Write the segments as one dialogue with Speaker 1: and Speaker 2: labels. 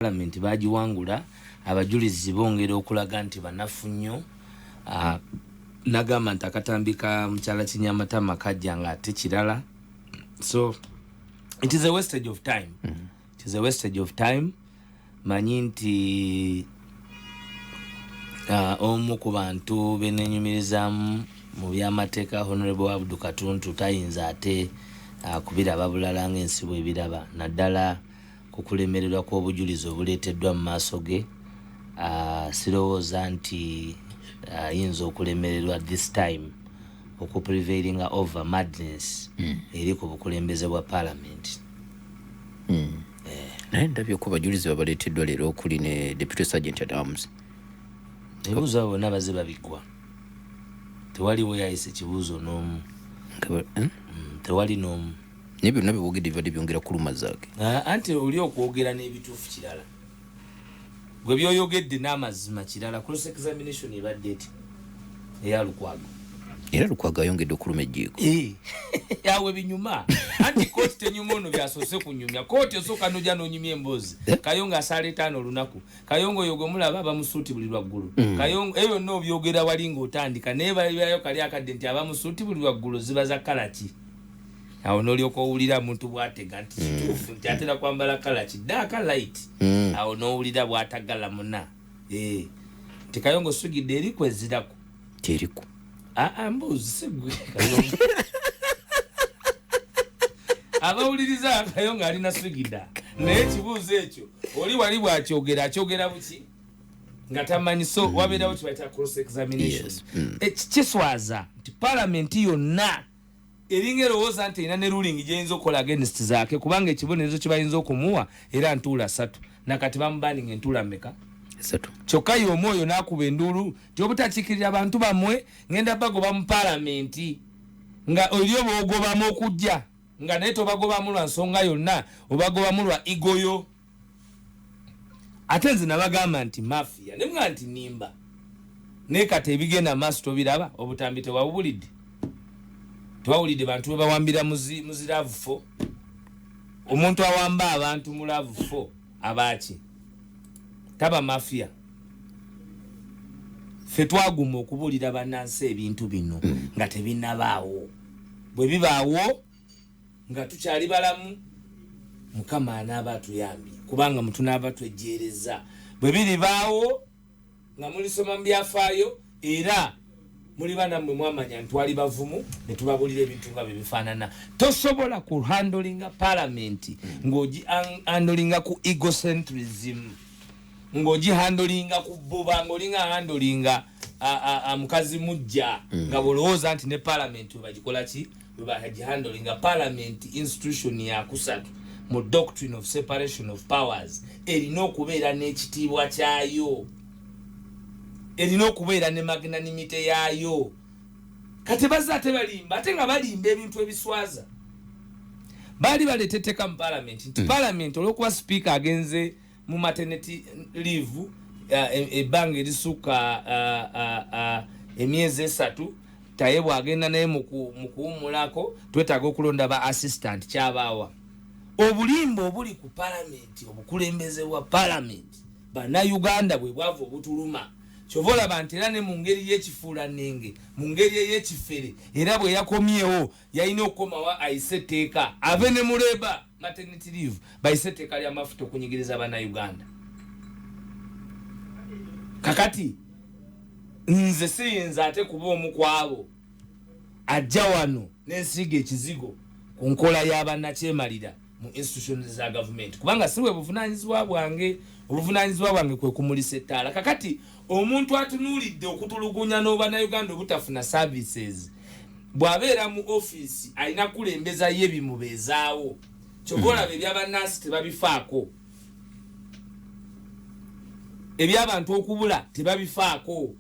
Speaker 1: Parliament bagiwangula abajulizi bongera okulaga nti banafu nnyo. Nagamba nti akatambika mukyala Kinyamatama kajja nga ate kirala. So it is a wastage of time. It is a wastage of time. Manyi nti omu ku bantu benenyumirizamu mu byamateeka Honorable Abdul Katuntu tayinza ate kubiraba bulala ng'ensi bw'ebiraba naddala kukulemererwa kw'obujulizi obuleeteddwa mu maaso ge. Sirowooza nti ayinza okulemererwa this time okuprevailinga over madness eri ku bukulembeze bwa Parliament.
Speaker 2: Naye ndabye ko bajulizi babaleeteddwa leero okuli ne Deputy Sergeant at Arms.
Speaker 1: Ebibuuzo abo bonna baze babiggwa. Tewaliwo yayise kibuuzo n'omu. Tewali n'omu.
Speaker 2: Naye byonna biboogedde bibadde byongera kuluma zaake.
Speaker 1: Anti oli okwogera n'ebituufu kirala. Gwe byoyogedde n'amazima kirala. Cross examination ebadde eti eya Lukwago.
Speaker 2: Era Lukwago ayongedde okuluma ejjiiko.
Speaker 1: Yawe binyuma. Anti kooti tenyuma ono byasoose kunyumya. Kooti esooka n'ojja n'onyumya emboozi. Kayongo asaala 5 olunaku. Kayongo oyo gwe mulaba abamusuuti buli lwaggulu. Kayongo eyo nno obyogera wali ng'otandika naye balibirayo kali akadde nti abamusuuti buli lwaggulu ziba za kala ki. Awo n'olyoka owulira muntu bw'atega nti kituufu nti atera kwambala kala ki daaka light. Awo n'owulira bw'atagala muna. Nti Kayongo sugidde eri kwezirako.
Speaker 2: Teriku.
Speaker 1: Mbuzi sigwe Kayongo. Abawuliriza Kayongo alina swigida. Naye ekibuuzo ekyo oli wali bw'akyogera akyogera buki nga tamanyi so wabeerawo kibayita cross examination. Kiswaza nti Parliament yonna eringa erowooza nti erina ne ruling gyeyinza okukola against zaake kubanga ekibonerezo kye bayinza okumuwa era ntuula 3 nakati bamubaninga entuula mmeka
Speaker 2: 3
Speaker 1: kyokka y'omwoyo n'akuba enduulu nti obutakiikirira abantu bammwe ngenda bagoba mu Parliament nga oli oboogobamu okujja nga naye tobagobamu lwa nsonga yonna obagobamu lwa igoyo. Ate nze nabagamba nti mafia ne mga nti nimba naye kati ebigenda maaso tobiraba obutambi tewabulidde. Tewawulidde bantu bawambira muziravu omuntu awamba abantu mulavu abaaki taba mafia. Ffe twaguma okubuulira bannansi ebintu bino nga tebinabaawo. Bwe bibaawo nga tukyali balamu Mukama anaaba atuyambye kubanga mutunaaba twejjeereza. Bwe biribaawo nga mulisoma mu byafaayo era muli banammwe mwamanya ntwali bavumu ne tubabulira ebintu nga bifaanana. Tosobola ku handlinga Parliament ng'ogi handlinga ku egocentrism ng'ogi handlinga ku buba ng'olinga handlinga mukazi mujja nga bolowooza nti ne Parliament webagikola ki webagihandlinga. Parliament institution ya kusatu mu doctrine of separation of powers erina okubeera n'ekitiibwa kyayo, erina okubeera ne magnanimity yaayo. Kati bazze ate balimba ate nga balimba ebintu ebiswaza. Baali baleetetteka mu Parliament nti Parliament olw'okuba speaker agenze mu maternity leave ebbanga erisukka emyezi 3 taye bw'agenda naye mu kuwummulako twetaaga okulonda ba assistant kyabaawa. Obulimba obuli ku Parliament obukulembeze bwa Parliament bannayuganda bwe bwava obutuluma. Kyova olaba nti era ne mu ngeri y'ekifuulannenge mu ngeri ey'ekifere era bwe yakomyewo yalina okukomawo ayise etteeka ave ne muleba maternity leave bayise etteeka ly'amafuta okunyigiriza bannayuganda. Kakati nze siyinza ate kuba omu ku abo ajja wano n'ensiga ekizigo ku nkola y'abannakyemalira mu institutions za government kubanga siwe buvunaanyizibwa bwange. Obuvunaanyizibwa bwange kwe kumulisa ettaala. Kakati omuntu atunuulidde okutulugunya n'obannayuganda obutafuna services bw'abeera mu office alina kulembeza ye bimubeezaawo. Kyokka olaba ebyabannansi tebabifaako, eby'abantu okubula tebabifaako.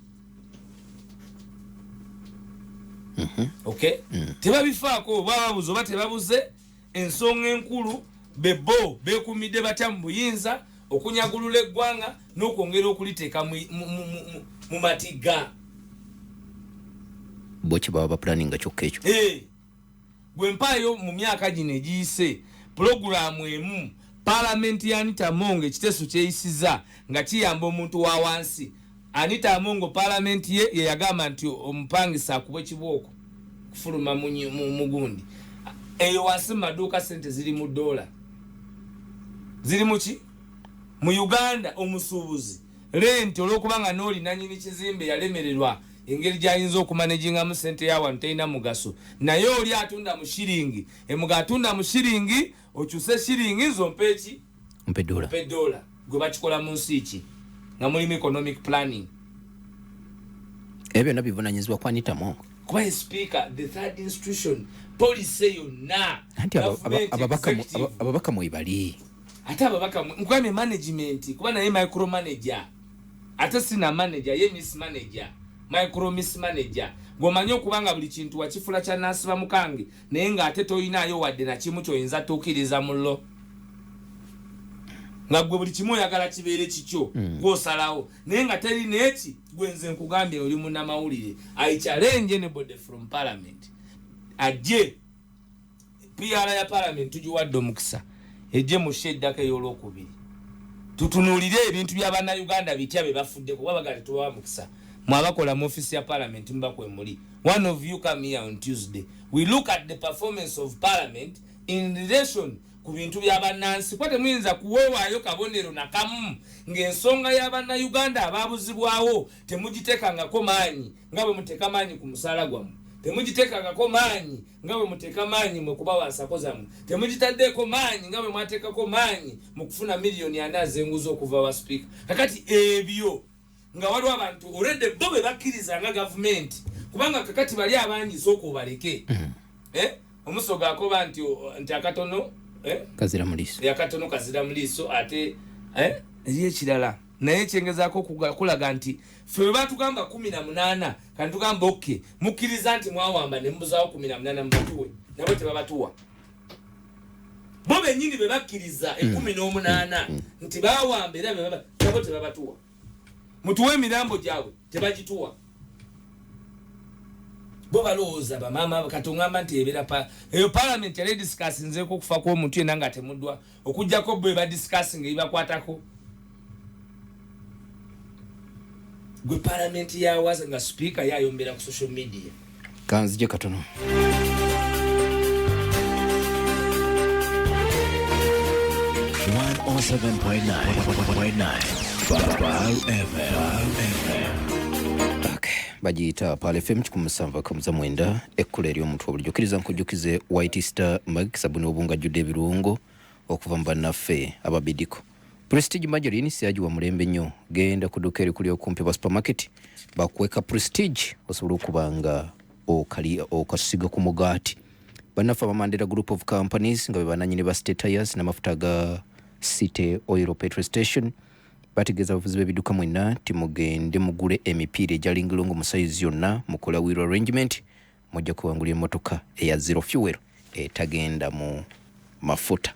Speaker 1: Okay? Tebabifaako bababuze oba tebabuze ensonga enkulu bebo beekumidde batya mu buyinza okunyagulula eggwanga n'okwongera okuliteeka mu matigga.
Speaker 2: Bweki baba planninga kyokka ekyo.
Speaker 1: Bwe mpaayo mu myaka gino egiyise pulogulaamu emu parliament ya Anita Mongo ekiteeso kyeyisiza nga kiyamba omuntu wa wansi. Anita Mongo parliament ye yagamba nti omupangisa akubwe kibooko kufuluma mugundi. Eyo wansi maduuka sente ziri mu $. Ziri muki? Mu Uganda omusuubuzi rent olwokubanga n'oli nanyini kizimbe yalemererwa engeri gyayinza okumanaginga mu sente y'awantu terina mugaso. Naye oli atunda mu shiringi emuga atunda mu shiringi okyuse shiringi zompe eki?
Speaker 2: Mpe $.
Speaker 1: Gwe bakikola mu nsi ki nga mulimu economic planning.
Speaker 2: Ebyo nabivunanyizibwa kwa Anita Mongo.
Speaker 1: Kwa speaker the third institution policy yonna
Speaker 2: anti ababaka mwebali
Speaker 1: ate ababaka nkwame management kuba naye micro manager ate sina manager ye miss manager micro miss manager gomanye okubanga buli kintu wakifula kya nasiba mukange naye nga ate toyinaayo wadde na kimu kyoyinza tuukiriza mullo nga gwe buli kimu oyagala kibeere kikyo gwosalawo naye nga teri neeki gwenze nkugambye oli munnamawulire I challenge anybody from parliament ajje PR ya parliament tugiwadde omukisa ejje mu sheddaka ey'olwokubiri tutunuulire ebintu by'abanna Uganda bitya be bafudde kuba bagali tubawa mukisa mwabakola mu office ya parliament mbakwe muli. One of you come here on Tuesday. We look at the performance of parliament in relation ku bintu by'abannansi kwate muyinza kuweewaayo kabonero nakamu ng'ensonga y'abanna Uganda abaabuzibwawo temugiteekangako maanyi nga bwe muteeka maanyi ku musaala gwammwe. Temugiteekangako maanyi nga bwe muteeka maanyi mu kubawansako zammwe. Temugitaddeeko maanyi nga bwe mwateekako maanyi mu kufuna miliyoni 4 z'enguzi okuva wa speaker. Kakati ebyo nga waliwo abantu already bo be bakkiriza nga gavumenti kubanga kakati bali abangi sooka obaleke. Omusoga akoba nti akatono
Speaker 2: kazira muliso
Speaker 1: yakatono kazira muliso ate ekiye kirala naye kyengezaako kulaga nti ffe batugamba 18 kandi tugamba okay mukkiriza nti mwawamba ne mubuzaawo 18 mubatuwe nabo tebabatuwa bo bennyini be bakkiriza 18 nti baawamba era nabo tebabatuwa mutuwe emirambo gyabwe tebagituwa bo balowooza bamama katungamba nti ebera eyo parliament yali discussinzeeko okufa kw'omuntu yenna nga temuddwa okujjako bwe badiscussing ebibakwatako gwe parliament yawaza nga speaker yayombera ku social media
Speaker 2: kanzije katono bagiyita Pal FM 107.9 ekkula ery'omuntu obulijjo kkiriza nkujjukize White Star Mag sabuni obunga jjudde ebirungo okuva mu bannaffe ababidiko Prestige Margarine siyagiwa mulembe nnyo genda ku dduka erikuli okumpi wa supermarket bakweka Prestige osobola okubanga okasiga ku mugaati bannaffe abamandera group of companies nga be bananyini ba State Tires n'amafuta ga City Oil Petrol Station bategeeza abavuzi b'ebidduka mwenna ti mugende mugule emipiira egyalingilongo mu sayizi yonna mukola wheel arrangement mujja kuwangula emmotoka eya zero fuel etagenda mu mafuta.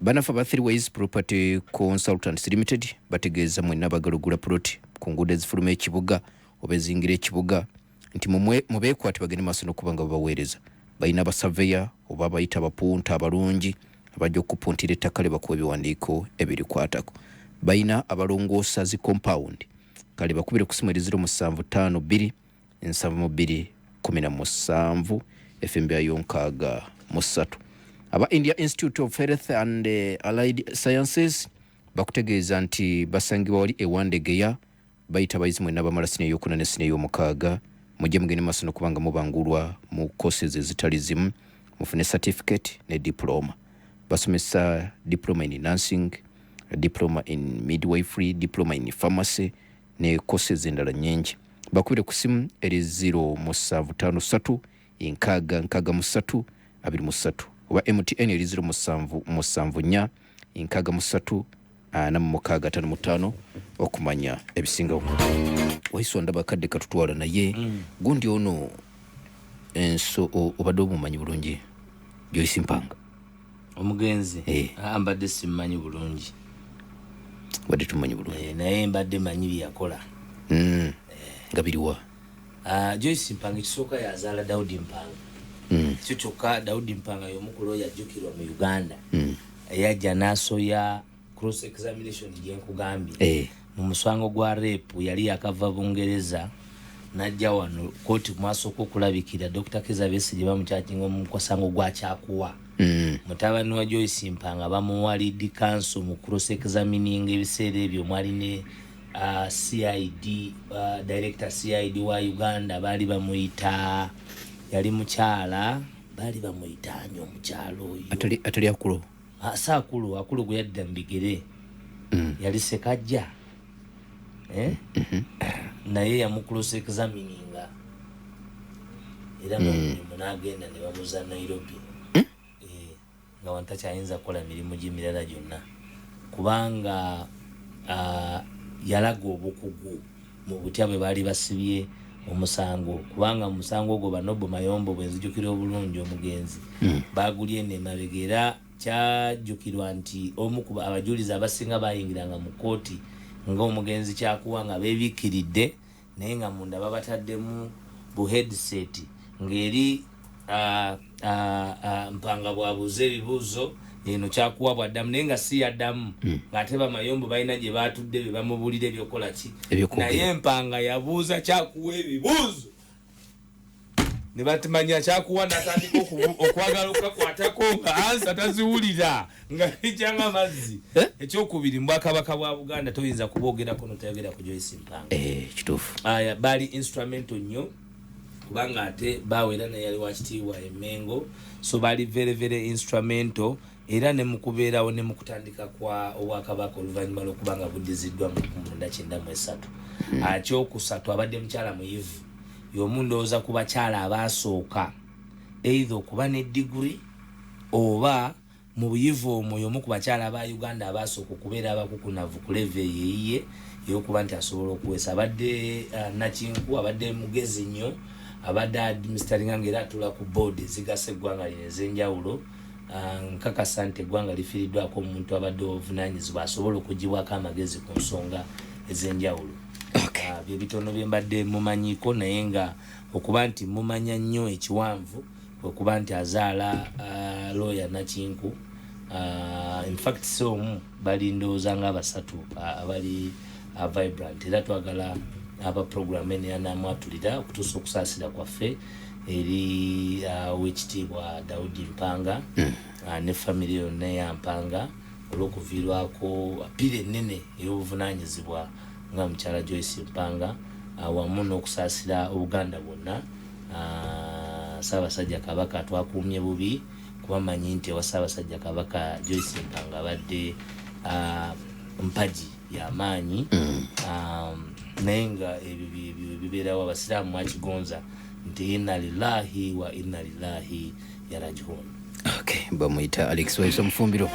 Speaker 2: Bannaffe ba 3 Ways Property Consultants Limited bategeeza mwenna bagalugula plot ku nguudo ezifuluma ekibuga oba ezingira ekibuga nti mubeekwate bagende maaso n'okubanga babaweereza balina abasaveya oba abayita abapunta abalungi abajja okupuntira ettaka lye bakuwa ebiwandiiko ebirikwatako balina abalongoosa zi compound kale bakubire ku simu 0752 72 17 FM yonkaaga musatu. Aba India Institute of Health and Allied Sciences bakutegeeza nti basangibwa wali ewandegeya bayita bayizi mwenna bamala sine eyokuna ne sine ey'omukaaga mujje mugende maaso n'okubanga mubangulwa mu courses ezitali zimu mufune certificate ne diploma basomesa diploma in nursing, diploma in midwifery, diploma in pharmacy ne courses endala nnyingi. Bakubire ku simu eri 0753 663 23 oba MTN eri 0774 663 4655 okumanya ebisingawo. Waiswa ndabakadde katutwala naye gundi ono enso obadde obumanyi bulungi Joyce Mpanga
Speaker 1: omugenzi ambadde simanyi bulungi
Speaker 2: wadde tumanyi bulungi
Speaker 1: naye mbadde manyi byakola
Speaker 2: nga biriwa
Speaker 1: Joyce Mpanga ekisooka yazaala Daudi Mpanga kyo kyokka Daudi Mpanga y'omukulu yajjukirwa mu Uganda yajja nasoya cross examination gyenkugambye mu musango gwa rape yali yakava Bungereza najja wano kooti maaso ko kulabikira Dr. Kizza Besigye bamukyachinga mu kwasango gwa Kyakuwa mutabani wa Joyce Mpanga bamuwalidi council mu cross examining ebiseera ebyo mwali ne CID director CID wa Uganda bali bamuyita yali mukyala bali bamuyita nyo mukyalo oyo
Speaker 2: atali akulu
Speaker 1: akulu gwe yadda mbigere yali Sekajja naye yamucross examininga era munagenda ne bamuza Nairobi nga wantakyayinza kukola mirimu gyemirala gyonna kubanga yalaga obukugu mu butya bwe baali basibye omusango kubanga omusango ogwo Banobo Mayombo bwenzijukira obulungi omugenzi bagulye ne mabegera kyajjukirwa nti omu ku abajulizi abasinga bayingiranga mu kooti nga omugenzi Kyakuwa nga beebikiridde naye nga munda babataddemu bu headset ng'eri Mpanga bwabuuza ebibuuzo eno Kyakuwa bwaddamu naye nga si yaddamu ng'ate Bamayombo balina gye baatudde be bamubulira ebyokola ki naye Mpanga yabuuza Kyakuwa ebibuuzo ne batimanya Kyakuwa natandika okwagala okukakwatako nga ansa taziwulira nga lijjanga amazzi ekyokubiri mu Bwakabaka bwa Buganda toyinza kuboogerako notayogera ku Joyce Mpanga
Speaker 2: kituufu
Speaker 1: bali instrumental nnyo kubanga ate bawera naye yali wakitiibwa Emengo so bali very very instrumental era ne mukubeerawo ne mukutandika kwa Obwakabaka oluvannyuma lw'okubanga buddiziddwa mu 1993 akyokusatu abadde mukyala muyivu y'omu ndowooza ku bakyala abaasooka either okuba ne degree oba mu buyivu omwo y'omu ku bakyala aba Uganda abaasooka okubeera abakukunavu ku level yeyiye y'okuba nti asobola okuweesa abadde nakinku abadde mugezi nnyo abadde administratinga ng'era atula ku board zigasa eggwanga lino ez'enjawulo nkakasa nti eggwanga lifiiriddwako omuntu abadde obuvunaanyizibwa asobola okugibwako amagezi ku nsonga ez'enjawulo bye bitono bye mbadde mumanyiiko naye nga okuba nti mumanya nnyo ekiwanvu okuba nti azaala lawyer nakinku in fact so bali ndowooza nga abasatu abali vibrant era twagala aba program ene yanamwatulira okutuusa okusaasira kwaffe eri wekitiibwa Daudi Mpanga ne family yonna ya Mpanga olw'okuviirwako apira ennene ey'obuvunaanyizibwa nga mukyala Joyce Mpanga wamu n'okusaasira Obuganda bwonna Ssaabasajja Kabaka twakuumye bubi kubamanyi nti ewa Ssaabasajja Kabaka Joyce Mpanga abadde mpaji y'amaanyi naye nga ebyo bibeerawo abasiraamu mwakigonza nti inna lillahi wa inna lillahi rajiun.
Speaker 2: Bamuyita Alex Waiswa Mufumbiro.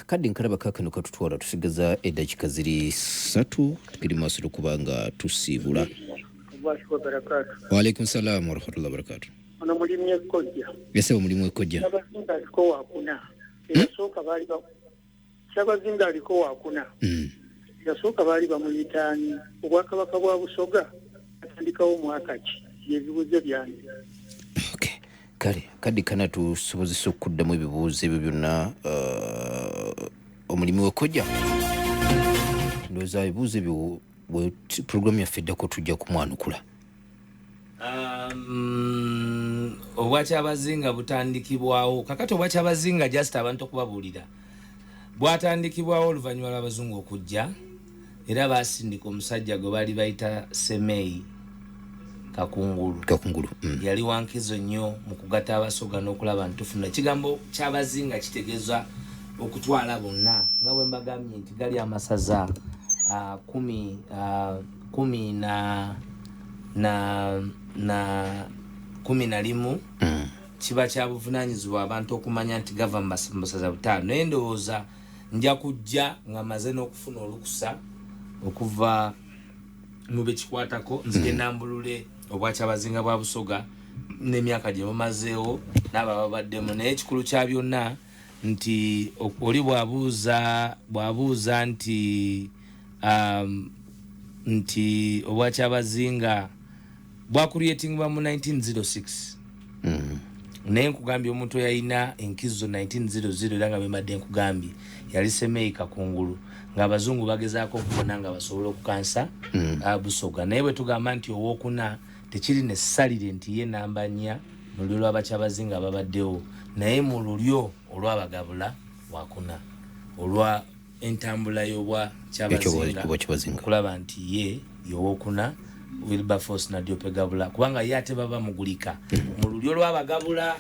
Speaker 2: Kadi nkalaba kakano katutwala tusigaza eddakiika ziri 3 tukiri maaso okubanga tusiibula. Wa alaikum salaam wa rahmatullahi wa barakatuh.
Speaker 3: Ono mulimu ekkojja.
Speaker 2: Yasaba mulimu ekkojja.
Speaker 3: Abazinga aliko wakuna. Yasooka baali Kyabazinga aliko wakuna. Yasooka baali bamuyitaani Obwakabaka bwa Busoga atandikawo mwaka ki yebibuuzo byange.
Speaker 2: Kale kadi kana tusobozesa okuddamu ebibuuzo ebyo byonna omulimu w'ekkojja ndowooza ebibuuzo ebyo programu yaffe eddako tujja kumwanukula.
Speaker 1: Obwakyabazinga butandikibwawo kakati Obwakyabazinga just abantu okubabuulira bwatandikibwawo oluvannyuma lw'Abazungu okujja era baasindika omusajja gwe baali bayita Semeyi Kakungulu. Yali wankizo nnyo mu kugatta Abasoga n'okulaba ntufuna ekigambo ky'Abazinga kitegeeza okutwala bonna nga bwe mbagambye nti gali amasaza 11 kiba kya buvunaanyizibwa abantu okumanya nti gava mu masaza 5 naye ndowooza nja kujja nga maze n'okufuna olukusa okuva mu bekikwatako nzige nambulule Obwakyabazinga bwa Busoga n'emyaka gye mumazeewo n'aba babaddemu naye ekikulu kya byonna nti oli bwabuuza nti Obwakyabazinga bwakureatingibwa mu 1906 naye nkugambye omuntu yalina enkizo 1900 era nga bembadde nkugambye yali Semeika kungulu ng'abazungu bagezaako okubona nga basobola okukansa Busoga naye bwe tugamba nti owookuna tekiri necessarily nti ye namba 4 mu lulyo lw'abakyabazinga babaddewo naye mu lulyo olw'abagabula wakuna olwa entambula y'obwa kyabazinga kulaba nti ye yowookuna Wilberforce na Diope Gabula kubanga ye ate baba mugulika mu lulyo lw'abagabula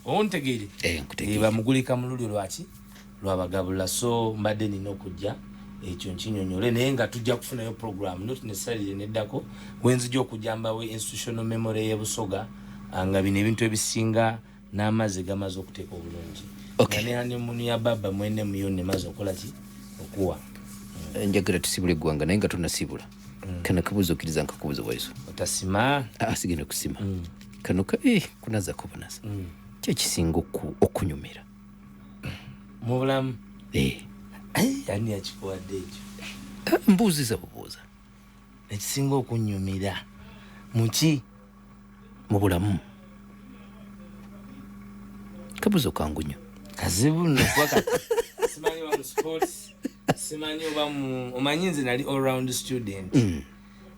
Speaker 1: ontegeere bamugulika mu lulyo lwaki lw'abagabula so mbadde nina okujja ekyo nkinyonyole naye nga tujja kufunayo program not necessarily neddako wenzijja okujambawe institutional memory ye Busoga nga bino ebintu ebisinga n'amazzi gamaze okuteeka obulungi ne honeymoon ya baba mwene muyone maze okola ki okuwa
Speaker 2: njagala tusibule eggwanga naye nga tunasibula kana kabuzo okiriza nkakubuza Waiswa
Speaker 1: otasima
Speaker 2: asigenda kusima kano kunaza kubonaza kyekisinga okunyumira
Speaker 1: mu bulamu yani yakikuwadde ekyo
Speaker 2: mbuuziza bubuuza
Speaker 1: ekisinga okunyumira muki
Speaker 2: mu bulamu kabuzo kangunyo
Speaker 1: kazibu nokwaka simanyi wa mu sports simanyi oba omanyi nze nali all round student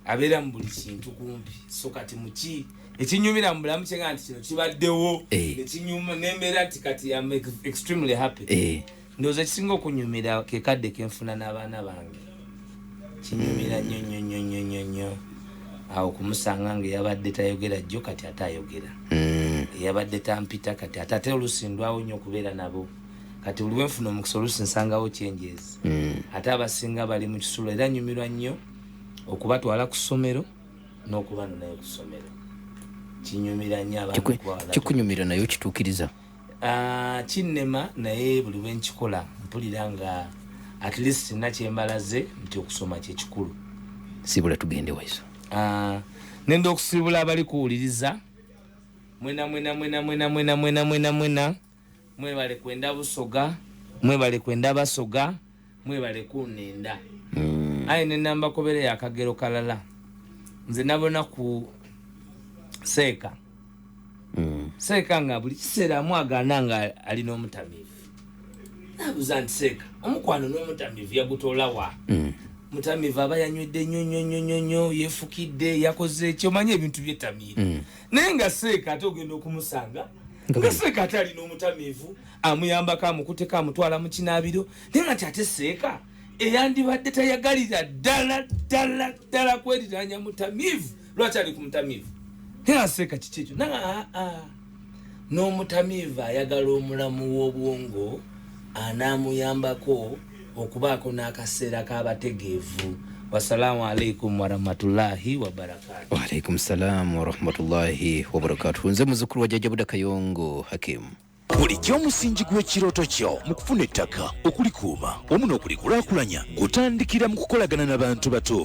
Speaker 1: abeera mu buli kintu kumpi so kati muki ekinyumira mu bulamu kyenga nti kino kibaddewo nekinyuma nembeera nti kati am extremely happy ndowooza ekisinga okunyumira kekadde kenfuna n'abaana bange kinyumira nnyo awo kumusanga nga yabadde tayogera jjo kati ate ayogera yabadde tampita kati ate olusindwawo nnyo okubeera nabo kati buli wenfuna omukisa olusi nsangawo changes ate abasinga bali mu kisulo era nyumirwa nnyo okubatwala ku ssomero n'okubano naye ku ssomero kinyumira nnyo abantu
Speaker 2: kikunyumira naye okituukiriza
Speaker 1: kinnema naye buli bwenkikola mpulira nga at least nakyembalaze nti okusoma kyekikulu
Speaker 2: sibula tugende Waiswa
Speaker 1: nenda okusibula abali kuwuliriza mwena mwebale kwenda Busoga mwebale kwenda Basoga mwebale kunenda ayi nenamba kobere yakagero kalala nze nabona ku Seeka Seeka nga buli kiseera mwagana nga alina omutamivu nabuza nti Seeka omukwano n'omutamivu yagutoola wa mutamivu aba yanywedde nnyo yefukidde yakoze ekyo manyi ebintu byetamiire naye nga Seeka ate ogenda okumusanga nga Seeka ate alina omutamivu amuyambako amukuteko amutwala mu kinaabiro naye nga ate Seeka eyandibadde tayagalira ddala kweriranya mutamivu lwaki ali ku mutamivu naye nga Seeka kiki ekyo n'omutamivu ayagala omulamu w'obwongo anaamuyambako okubaako n'akaseera k'abategeevu wasalaamu alaikum warahmatullahi wabarakatuh
Speaker 2: waalaikum salaam warahmatullahi wabarakatuh nze muzukulu wa Jajjabuda Kayongo Hakimu
Speaker 4: bulijjo omusingi gw'ekirooto kyo mu kufuna ettaka okulikuuma wamu n'okulikulaakulanya gutandikira mu kukolagana n'abantu batuufu